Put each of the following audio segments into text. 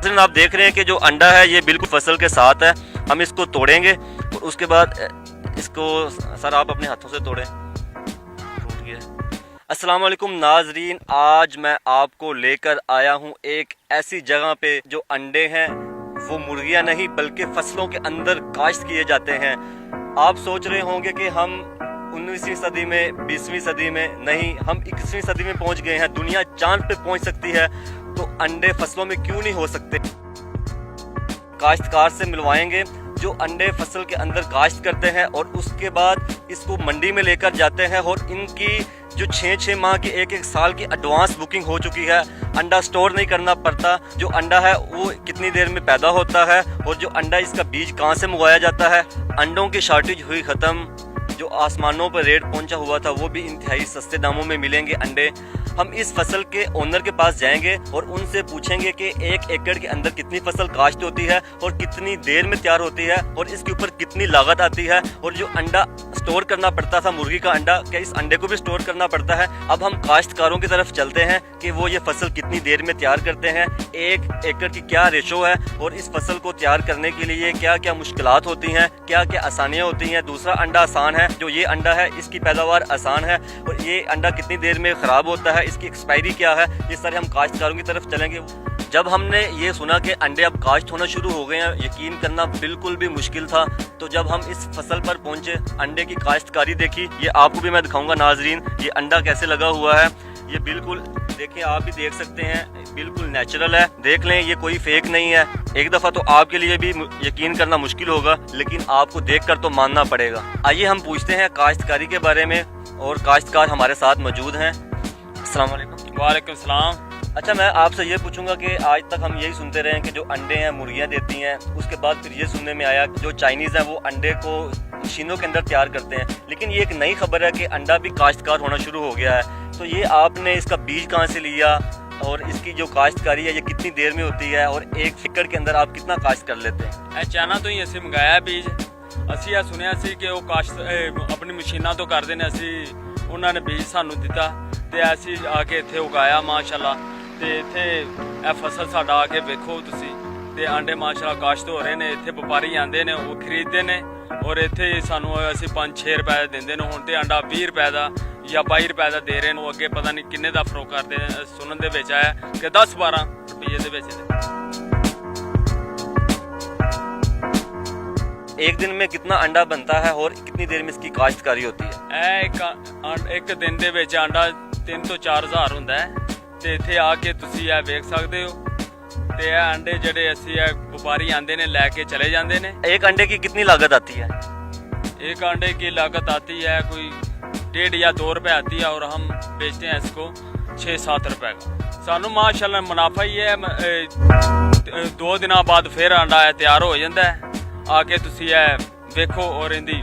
आप देख रहे हैं कि जो अंडा है ये बिल्कुल फसल के साथ है। हम इसको तोड़ेंगे और उसके बाद इसको सर आप अपने हाथों से तोड़ें, टूट गया। अस्सलाम वालेकुम नाजरीन, आज मैं आपको लेकर आया हूँ एक ऐसी जगह पे जो अंडे हैं वो मुर्गियाँ नहीं बल्कि फसलों के अंदर काश्त किए जाते हैं। आप सोच रहे होंगे कि हम 19वीं सदी में 20वीं सदी में नहीं, हम 21वीं सदी में पहुंच गए हैं। दुनिया चांद पे पहुंच सकती है तो अंडे फसलों में क्यों नहीं हो सकते। काश्तकार से मिलवाएंगे जो अंडे फसल के अंदर काश्त करते हैं और उसके बाद इसको मंडी में लेकर जाते हैं और इनकी जो 6-6 माह की 1-1 साल की एडवांस बुकिंग हो चुकी है। अंडा स्टोर नहीं करना पड़ता, जो अंडा है वो कितनी देर में पैदा होता है और जो अंडा इसका बीज कहाँ से मंगवाया जाता है। अंडों की शॉर्टेज हुई ख़त्म, जो आसमानों पर रेट पहुंचा हुआ था वो भी इंतहाई सस्ते दामों में मिलेंगे अंडे। हम इस फसल के ओनर के पास जाएंगे और उनसे पूछेंगे कि 1 एकड़ के अंदर कितनी फसल काश्त होती है और कितनी देर में तैयार होती है और इसके ऊपर कितनी लागत आती है। और जो अंडा स्टोर करना पड़ता था, मुर्गी का अंडा, क्या इस अंडे को भी स्टोर करना पड़ता है। अब हम काश्तकारों की तरफ चलते हैं कि वो ये फसल कितनी देर में तैयार करते हैं, 1 एकड़ की क्या रेशो है और इस फसल को तैयार करने के लिए क्या क्या मुश्किलात होती हैं, क्या क्या आसानियाँ होती हैं। दूसरा अंडा आसान है, जो ये अंडा है इसकी पैदावार आसान है और ये अंडा कितनी देर में ख़राब होता है, इसकी एक्सपायरी क्या है। ये सारे हम काश्तकारों की तरफ चलेंगे। जब हमने ये सुना कि अंडे अब काश्त होना शुरू हो गए हैं, यकीन करना बिल्कुल भी मुश्किल था। तो जब हम इस फसल पर पहुंचे, अंडे की काश्तकारी देखी, ये आपको भी मैं दिखाऊंगा नाजरीन। ये अंडा कैसे लगा हुआ है, ये बिल्कुल देखिए, आप भी देख सकते हैं, बिल्कुल नेचुरल है। देख लें, ये कोई फेक नहीं है। एक दफ़ा तो आपके लिए भी यकीन करना मुश्किल होगा, लेकिन आपको देखकर तो मानना पड़ेगा। आइए हम पूछते हैं काश्तकारी के बारे में और काश्तकार हमारे साथ मौजूद हैं। अस्सलाम वालेकुम। वालेकुम सलाम। अच्छा, मैं आपसे ये पूछूंगा कि आज तक हम यही सुनते रहे हैं कि जो अंडे हैं मुर्गियां देती हैं, उसके बाद फिर ये सुनने में आया कि जो चाइनीज़ हैं वो अंडे को मशीनों के अंदर तैयार करते हैं। लेकिन ये एक नई खबर है कि अंडा भी काश्तकार होना शुरू हो गया है। तो ये आपने इसका बीज कहाँ से लिया और इसकी जो काश्तकारी है ये कितनी देर में होती है और 1 एकड़ के अंदर आप कितना काश्त कर लेते हैं? चाइना तो ही ਅਸੀਂ ਮੰਗਾਇਆ ਬੀਜ। ਅਸੀਂ ਇਹ ਸੁਣਿਆ ਸੀ ਕਿ ਉਹ ਕਾਸ਼ਤ ਆਪਣੀ ਮਸ਼ੀਨਾਂ ਤੋਂ ਕਰਦੇ ਨੇ। ਅਸੀਂ ਉਹਨਾਂ ਨੇ ਬੀਜ ਸਾਨੂੰ ਦਿੱਤਾ ਤੇ ਅਸੀਂ ਆ ਕੇ ਇੱਥੇ ਉਗਾਇਆ ਮਾਸ਼ਾਅੱਲਾ। ਤੇ ਇੱਥੇ ਇਹ ਫਸਲ ਸਾਡਾ ਆ ਕੇ ਵੇਖੋ ਤੁਸੀਂ, ਤੇ ਆਂਡੇ ਮਾਸ਼ਾਅੱਲਾ ਕਾਸ਼ਤ ਹੋ ਰਹੇ ਨੇ। ਇੱਥੇ ਵਪਾਰੀ ਆਉਂਦੇ ਨੇ, ਉਹ ਖਰੀਦਦੇ ਨੇ ਔਰ ਇੱਥੇ ਸਾਨੂੰ ਅਸੀਂ 5-6 ਰੁਪਏ ਦਿੰਦੇ ਨੇ। ਹੁਣ ਤੇ ਆਂਡਾ 20 ਰੁਪਏ ਦਾ ਜਾਂ 22 ਰੁਪਏ ਦਾ ਦੇ ਰਹੇ ਨੇ। ਉਹ ਅੱਗੇ ਪਤਾ ਨਹੀਂ ਕਿੰਨੇ ਦਾ ਫਰੋਕ ਕਰਦੇ ਨੇ। ਸੁਣਨ ਦੇ ਵਿੱਚ ਆਇਆ ਕਿ 10-12 ਰੁਪਏ ਦੇ ਵਿੱਚ। एक दिन में कितना अंडा बनता है और कितनी देर में इसकी काश्तकारी होती है? ਇੱਕ ਦਿਨ ਦੇ ਵਿੱਚ ਆਂਡਾ 3 ਤੋਂ 4 ਹਜ਼ਾਰ ਹੁੰਦਾ ਹੈ। ਤੇ ਇੱਥੇ ਆ ਕੇ ਤੁਸੀਂ ਇਹ ਵੇਖ ਸਕਦੇ ਹੋ। ਤੇ ਇਹ ਅੰਡੇ ਜਿਹੜੇ ਅਸੀਂ ਇਹ ਵਪਾਰੀ ਆਂਦੇ ਨੇ ਲੈ ਕੇ ਚਲੇ ਜਾਂਦੇ ਨੇ। एक अंडे की कितनी लागत आती है? एक अंडे की लागत आती है कोई 1.5 या 2 रुपए आती है और हम बेचते हैं इसको 6-7 रुपए का। सानू माशाल्लाह मुनाफा ही है। 2 ਦਿਨਾਂ ਬਾਅਦ ਫਿਰ ਆਂਡਾ ਤਿਆਰ ਹੋ ਜਾਂਦਾ ਹੈ। ਆ ਕੇ ਤੁਸੀਂ ਇਹ ਵੇਖੋ और इंदी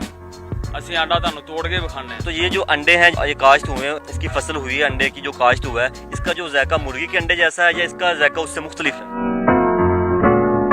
ਅਸੀਂ आंडा ਤੁਹਾਨੂੰ ਤੋੜ के विखाने। तो ये जो अंडे हैं ये काश्त हुए हैं, इसकी फसल हुई है, अंडे की जो काश्त हुआ है, इसका जो जायका मुर्गी के अंडे जैसा है या इसका जायका उससे मुख्तलिफ है?